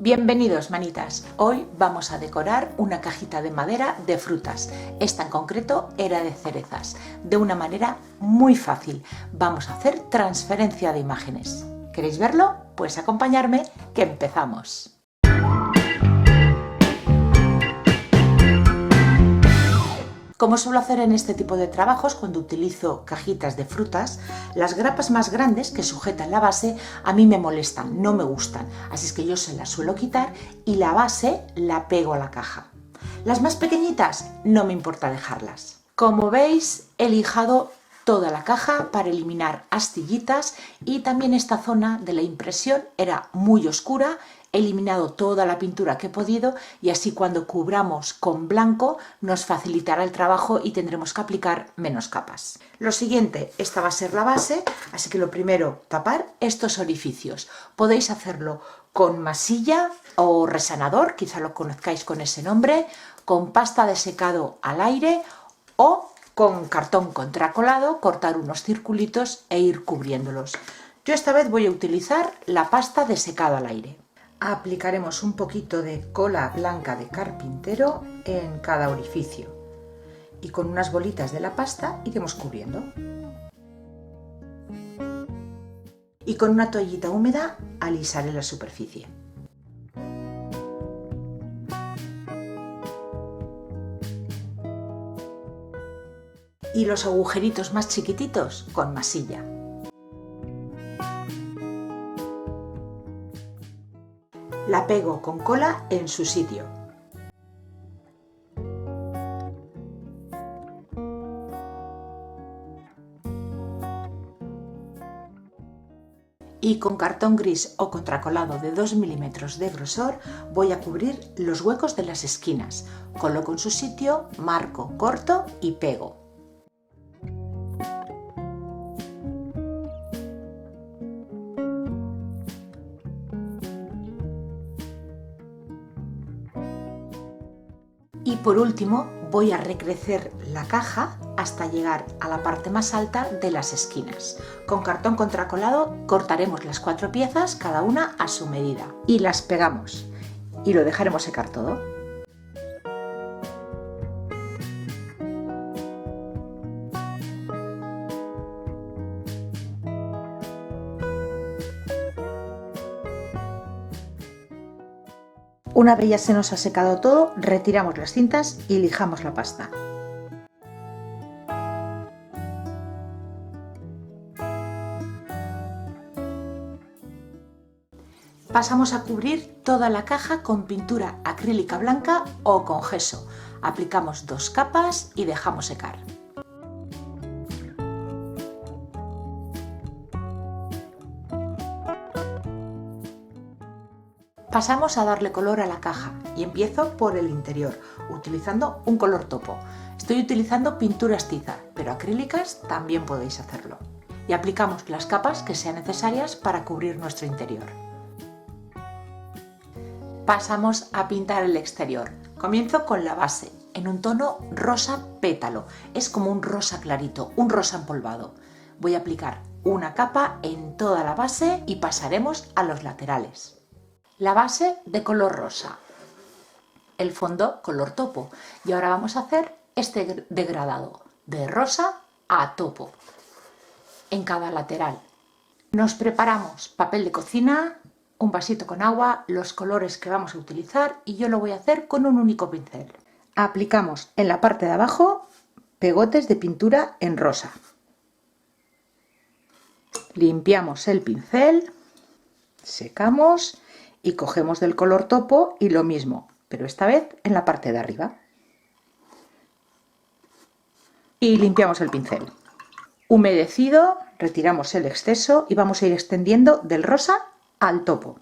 Bienvenidos, manitas. Hoy vamos a decorar una cajita de madera de frutas. Esta en concreto era de cerezas. De una manera muy fácil. Vamos a hacer transferencia de imágenes. ¿Queréis verlo? Pues acompañarme que empezamos. Como suelo hacer en este tipo de trabajos, cuando utilizo cajitas de frutas, las grapas más grandes que sujetan la base a mí me molestan, no me gustan, así es que yo se las suelo quitar y la base la pego a la caja. Las más pequeñitas no me importa dejarlas. Como veis, he lijado toda la caja para eliminar astillitas y también esta zona de la impresión era muy oscura. He eliminado toda la pintura que he podido y así cuando cubramos con blanco nos facilitará el trabajo y tendremos que aplicar menos capas. Lo siguiente, esta va a ser la base, así que lo primero, tapar estos orificios. Podéis hacerlo con masilla o resanador, quizá lo conozcáis con ese nombre, con pasta de secado al aire o con cartón contracolado, cortar unos circulitos e ir cubriéndolos. Yo esta vez voy a utilizar la pasta de secado al aire. Aplicaremos un poquito de cola blanca de carpintero en cada orificio y con unas bolitas de la pasta iremos cubriendo. Y con una toallita húmeda alisaré la superficie. Y los agujeritos más chiquititos con masilla. La pego con cola en su sitio. Y con cartón gris o contracolado de 2 milímetros de grosor voy a cubrir los huecos de las esquinas. Coloco en su sitio, marco, corto y pego. Y por último voy a recrecer la caja hasta llegar a la parte más alta de las esquinas. Con cartón contracolado cortaremos las 4 piezas, cada una a su medida, y las pegamos y lo dejaremos secar todo. Una vez ya se nos ha secado todo, retiramos las cintas y lijamos la pasta. Pasamos a cubrir toda la caja con pintura acrílica blanca o con gesso. Aplicamos 2 capas y dejamos secar. Pasamos a darle color a la caja y empiezo por el interior, utilizando un color topo. Estoy utilizando pinturas tiza, pero acrílicas también podéis hacerlo. Y aplicamos las capas que sean necesarias para cubrir nuestro interior. Pasamos a pintar el exterior. Comienzo con la base, en un tono rosa pétalo. Es como un rosa clarito, un rosa empolvado. Voy a aplicar una capa en toda la base y pasaremos a los laterales. La base de color rosa, el fondo color topo y ahora vamos a hacer este degradado de rosa a topo en cada lateral. Nos preparamos papel de cocina, un vasito con agua, los colores que vamos a utilizar y yo lo voy a hacer con un único pincel. Aplicamos en la parte de abajo pegotes de pintura en rosa. Limpiamos el pincel, secamos y cogemos del color topo y lo mismo, pero esta vez en la parte de arriba. Y limpiamos el pincel. Humedecido, retiramos el exceso y vamos a ir extendiendo del rosa al topo.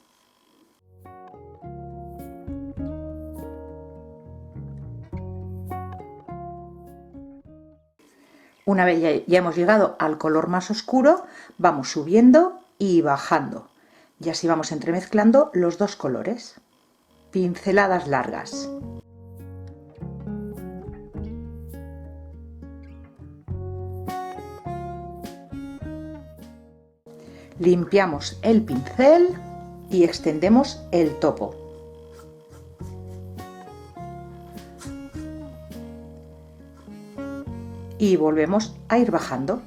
Una vez ya hemos llegado al color más oscuro, vamos subiendo y bajando. Y así vamos entremezclando los dos colores. Pinceladas largas. Limpiamos el pincel y extendemos el topo. y volvemos a ir bajando,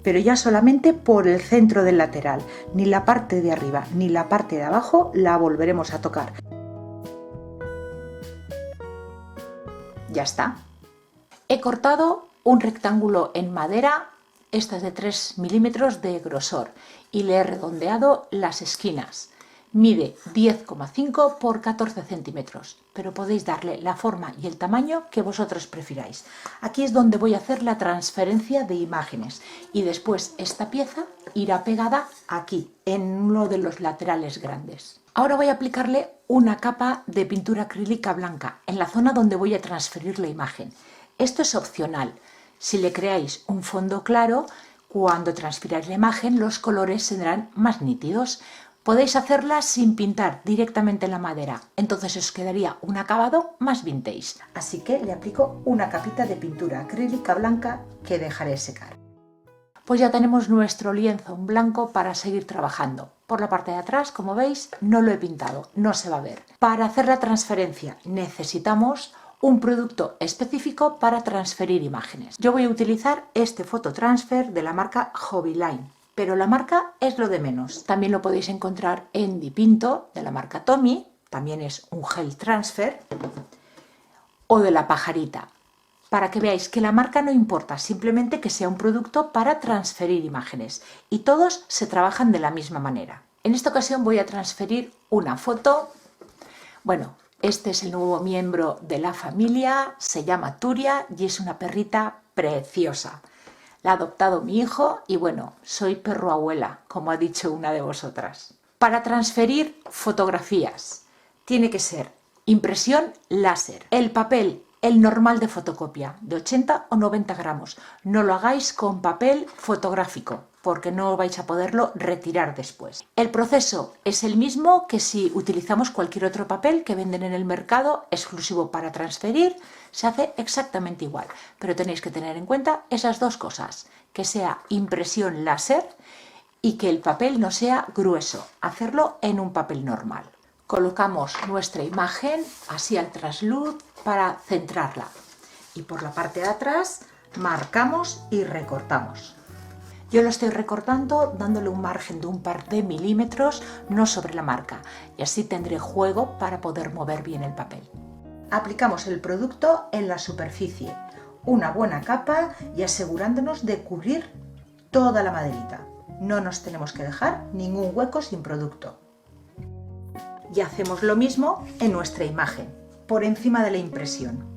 pero ya solamente por el centro del lateral, ni la parte de arriba ni la parte de abajo la volveremos a tocar. Ya está. He cortado un rectángulo en madera, esta es de 3 milímetros de grosor, y le he redondeado las esquinas. Mide 10,5 por 14 centímetros, pero podéis darle la forma y el tamaño que vosotros prefiráis. Aquí es donde voy a hacer la transferencia de imágenes y después esta pieza irá pegada aquí, en uno de los laterales grandes. Ahora voy a aplicarle una capa de pintura acrílica blanca en la zona donde voy a transferir la imagen. Esto es opcional. Si le creáis un fondo claro, cuando transfiráis la imagen los colores serán más nítidos. Podéis hacerla sin pintar directamente en la madera, entonces os quedaría un acabado más vintage. Así que le aplico una capita de pintura acrílica blanca que dejaré secar. Pues ya tenemos nuestro lienzo en blanco para seguir trabajando. Por la parte de atrás, como veis, no lo he pintado, no se va a ver. Para hacer la transferencia necesitamos un producto específico para transferir imágenes. Yo voy a utilizar este Phototransfer de la marca Hobbyline, pero la marca es lo de menos. También lo podéis encontrar en Dipinto de la marca Tommy, también es un gel transfer, o de la pajarita, para que veáis que la marca no importa, simplemente que sea un producto para transferir imágenes y todos se trabajan de la misma manera. En esta ocasión voy a transferir una foto. Bueno, este es el nuevo miembro de la familia, se llama Turia y es una perrita preciosa. La ha adoptado mi hijo y bueno, soy perro abuela, como ha dicho una de vosotras. Para transferir fotografías tiene que ser impresión láser. El papel, el normal de fotocopia, de 80 o 90 gramos. No lo hagáis con papel fotográfico, porque no vais a poderlo retirar después. El proceso es el mismo que si utilizamos cualquier otro papel que venden en el mercado exclusivo para transferir, se hace exactamente igual, pero tenéis que tener en cuenta esas dos cosas, que sea impresión láser y que el papel no sea grueso, hacerlo en un papel normal. Colocamos nuestra imagen así al trasluz para centrarla y por la parte de atrás marcamos y recortamos. Yo lo estoy recortando dándole un margen de un par de milímetros, no sobre la marca, y así tendré juego para poder mover bien el papel. Aplicamos el producto en la superficie, una buena capa y asegurándonos de cubrir toda la maderita. No nos tenemos que dejar ningún hueco sin producto. Y hacemos lo mismo en nuestra imagen, por encima de la impresión.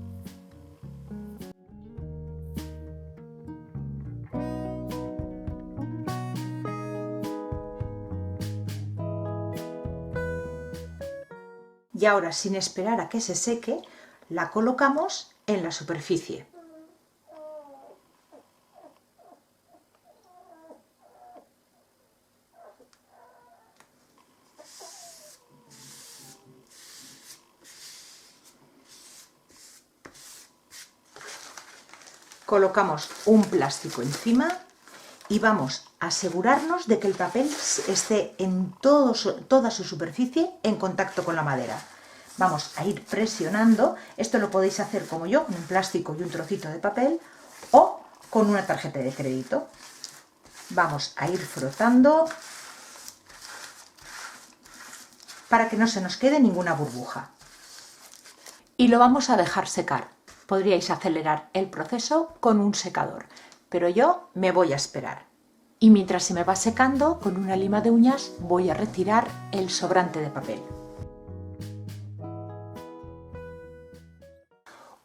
Y ahora, sin esperar a que se seque, la colocamos en la superficie. Colocamos un plástico encima y vamos a asegurarnos de que el papel esté en toda su superficie en contacto con la madera. Vamos a ir presionando. Esto lo podéis hacer como yo, con un plástico y un trocito de papel o con una tarjeta de crédito. Vamos a ir frotando para que no se nos quede ninguna burbuja. Y lo vamos a dejar secar. Podríais acelerar el proceso con un secador, pero yo me voy a esperar. Y mientras se me va secando, con una lima de uñas voy a retirar el sobrante de papel.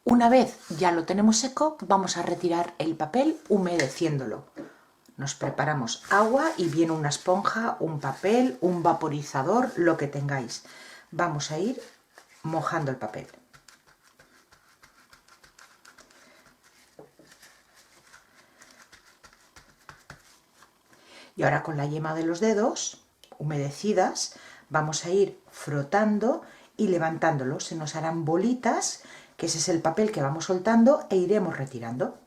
Una vez ya lo tenemos seco, vamos a retirar el papel humedeciéndolo. Nos preparamos agua y bien una esponja, un papel, un vaporizador, lo que tengáis. Vamos a ir mojando el papel. Y ahora con la yema de los dedos, humedecidas, vamos a ir frotando y levantándolo. Se nos harán bolitas, que ese es el papel que vamos soltando e iremos retirando.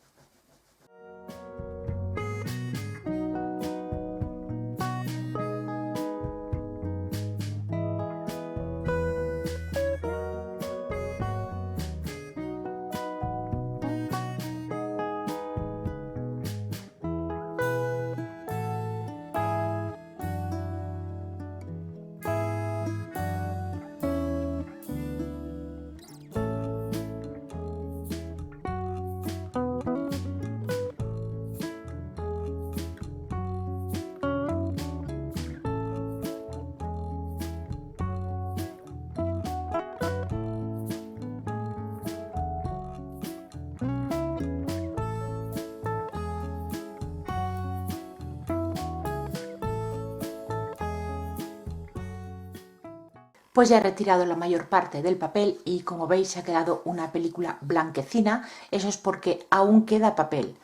Pues ya he retirado la mayor parte del papel y como veis se ha quedado una película blanquecina. Eso es porque aún queda papel.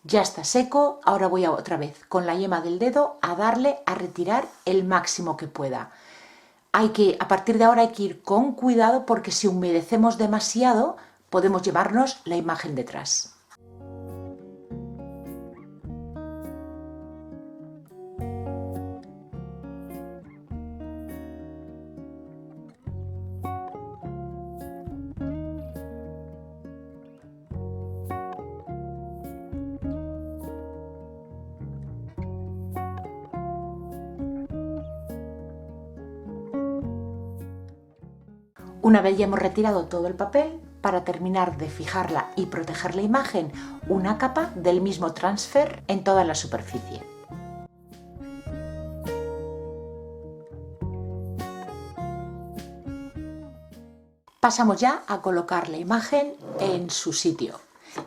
Ya está seco, ahora voy otra vez con la yema del dedo a darle a retirar el máximo que pueda. A partir de ahora hay que ir con cuidado porque si humedecemos demasiado podemos llevarnos la imagen detrás. Una vez ya hemos retirado todo el papel, para terminar de fijarla y proteger la imagen, una capa del mismo transfer en toda la superficie. Pasamos ya a colocar la imagen en su sitio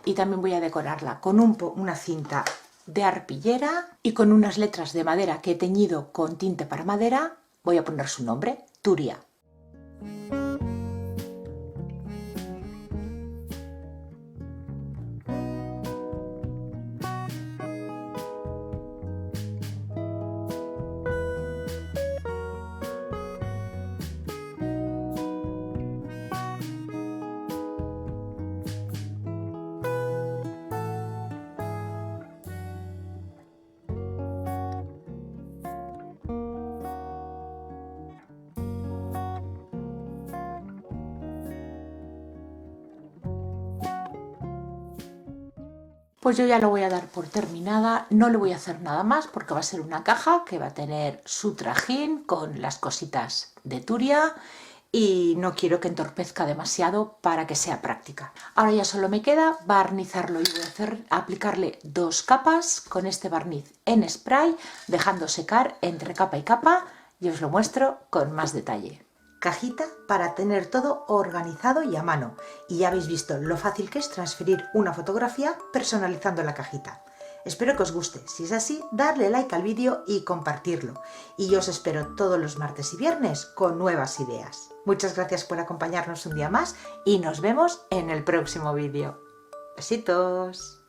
y también voy a decorarla con una cinta de arpillera y con unas letras de madera que he teñido con tinte para madera. Voy a poner su nombre, Turia. Pues yo ya lo voy a dar por terminada, no le voy a hacer nada más porque va a ser una caja que va a tener su trajín con las cositas de Turia y no quiero que entorpezca demasiado para que sea práctica. Ahora ya solo me queda barnizarlo y voy a aplicarle 2 capas con este barniz en spray, dejando secar entre capa y capa y os lo muestro con más detalle. Cajita para tener todo organizado y a mano. Y ya habéis visto lo fácil que es transferir una fotografía personalizando la cajita. Espero que os guste. Si es así, darle like al vídeo y compartirlo. Y yo os espero todos los martes y viernes con nuevas ideas. Muchas gracias por acompañarnos un día más y nos vemos en el próximo vídeo. Besitos.